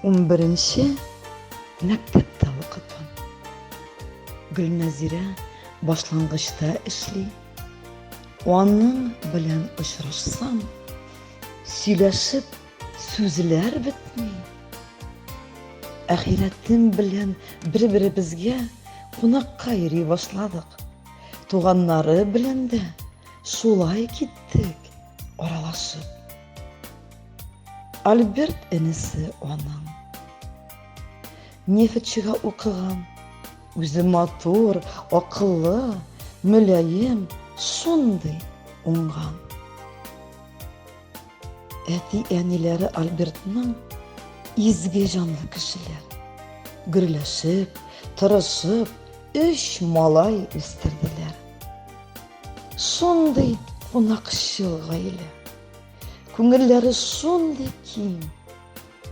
11-нче мәктәптә укыдым. Гөлназира башлангычта эшли. Аның белән очрашсам, сөйләшеп сүзләр бетми. Әхирәтем белән бер-беребезгә кунакка йөри башладык. Туганнары белән дә шулай киттек, аралашып. Альберт энесе аның. Нефтчига укыган, үзе матур, акыллы, мөлаем, шундый уңган. Әти-әниләре Альбертның изге җанлы кешеләр. Гөрләшеп, тырышып, 3 малай үстерделәр. Шундый кунакчыл гаилә. Күңелләре шундый киң.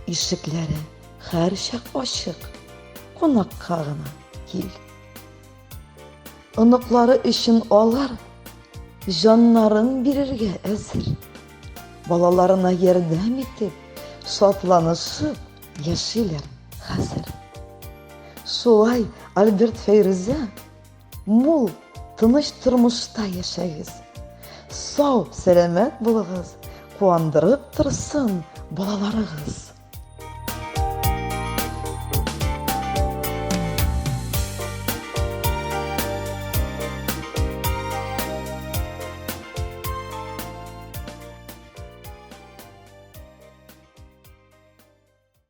Ишекләре һәрчак ачык. Кунакка гына кил. Оныклары өчен алар җаннарын бирергә әзер. Балаларына ярдәм итеп, шатланышып яшиләр хәзер. Шулай Альберт Фәйрүзә мул, тыныч тормышта яшәгез. Сау, сәламәт булыгыз, куандырып торсын балаларыгыз.